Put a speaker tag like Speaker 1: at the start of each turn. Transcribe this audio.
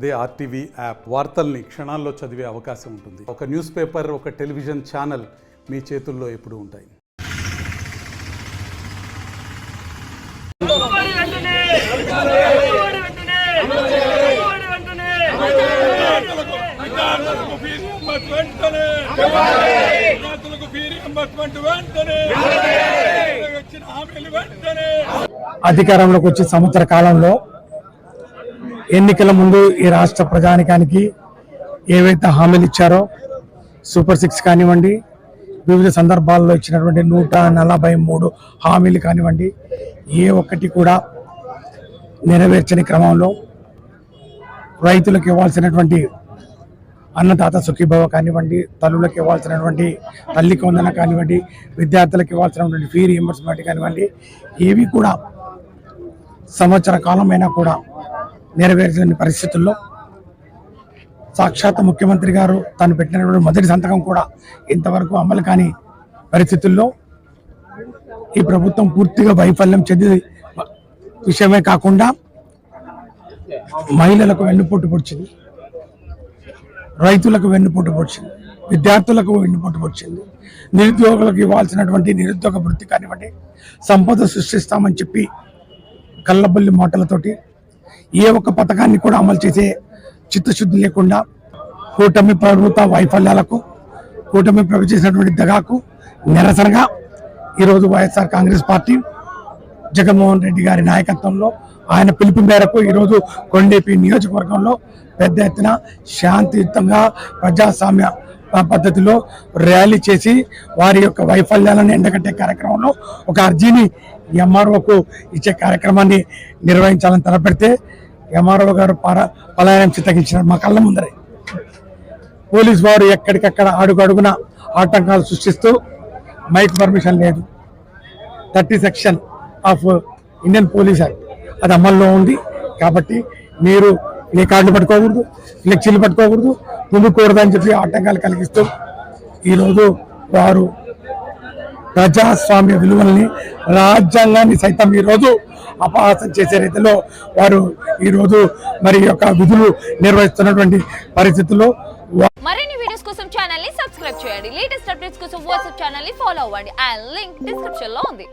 Speaker 1: అదే RTV app వార్తల్ని క్షణాల్లో చదివే అవకాశం ఉంటుంది. ఒక న్యూస్ పేపర్, ఒక టెలివిజన్ ఛానల్ మీ చేతుల్లో ఎప్పుడూ ఉంటాయి.
Speaker 2: అధికారంలోకి వచ్చే సంవత్సర కాలంలో ఎన్నికల ముందు ఈ రాష్ట్ర ప్రజానికానికి ఏవైతే హామీలు ఇచ్చారో సూపర్ 6 కానివ్వండి, వివిధ సందర్భాల్లో ఇచ్చినటువంటి 143 హామీలు కానివ్వండి, ఏ ఒక్కటి కూడా నెరవేర్చని క్రమంలో రైతులకు ఇవ్వాల్సినటువంటి అన్నదాత సుఖీభవ కానివ్వండి, తల్లులకు ఇవ్వాల్సినటువంటి తల్లి వందన కానివ్వండి, విద్యార్థులకు ఇవ్వాల్సినటువంటి ఫీ రీయింబర్స్మెంట్ కానివ్వండి, ఏవి కూడా సంవత్సర కాలమైనా కూడా నెరవేర్చని పరిస్థితుల్లో సాక్షాత్ ముఖ్యమంత్రి గారు తను పెట్టినటువంటి మొదటి సంతకం కూడా ఇంతవరకు అమలు కాని పరిస్థితుల్లో ఈ ప్రభుత్వం పూర్తిగా వైఫల్యం చెంది విషయమే కాకుండా మహిళలకు వెన్నుపోటు పొడిచింది, రైతులకు వెన్నుపోటు పొడిచింది, విద్యార్థులకు వెన్నుపోటు పొడిచింది, నిరుద్యోగులకు ఇవ్వాల్సినటువంటి నిరుద్యోగ వృత్తి కానివ్వండి, సంపద సృష్టిస్తామని చెప్పి కళ్ళబొల్లి మాటలతోటి ఏ ఒక్క పథకాన్ని కూడా అమలు చేసే చిత్తశుద్ధి లేకుండా కూటమి ప్రభుత్వ వైఫల్యాలకు, కూటమి ప్రభుత్వం చేసినటువంటి దగాకు నిరసనగా ఈరోజు వైఎస్ఆర్ కాంగ్రెస్ పార్టీ జగన్మోహన్ రెడ్డి గారి నాయకత్వంలో ఆయన పిలుపు మేరకు ఈరోజు కొండేపి నియోజకవర్గంలో పెద్ద ఎత్తున శాంతియుతంగా ప్రజాస్వామ్య పద్ధతిలో ర్యాలీ చేసి వారి యొక్క వైఫల్యాలను ఎండగట్టే కార్యక్రమంలో ఒక అర్జీని ఎంఆర్ఓకు ఇచ్చే కార్యక్రమాన్ని నిర్వహించాలని తలపెడితే ఎంఆర్ఓ గారు పలాయనం చిత్తగించినారు మా కళ్ళ ముందరే. పోలీసు వారు ఎక్కడికక్కడ అడుగున ఆటంకాలు సృష్టిస్తూ మైక్ పర్మిషన్ లేదు, 30 section of Indian police act అది అమల్లో ఉంది. కాబట్టి మీరు మీ కార్డులు పట్టుకోకూడదు, ఫ్లెక్సీలు పట్టుకోకూడదు, పుండుకూడదని చెప్పి ఆటంకాలు కలిగిస్తూ ఈరోజు వారు ప్రజాస్వామ్య విలువల్ని, రాజ్యాంగాన్ని సైతం ఈరోజు అపహాసం చేసే రీతిలో వారు ఈరోజు మరి యొక్క విధులు నిర్వహిస్తున్నటువంటి పరిస్థితుల్లో
Speaker 3: మరిన్ని వీడియోస్ కోసం ఛానల్ ని సబ్స్క్రైబ్ చేయండి. లేటెస్ట్ అప్డేట్స్ కోసం వాట్సాప్ ఛానల్ ని ఫాలో అవ్వండి. ఆ లింక్ డిస్క్రిప్షన్ లో ఉంది.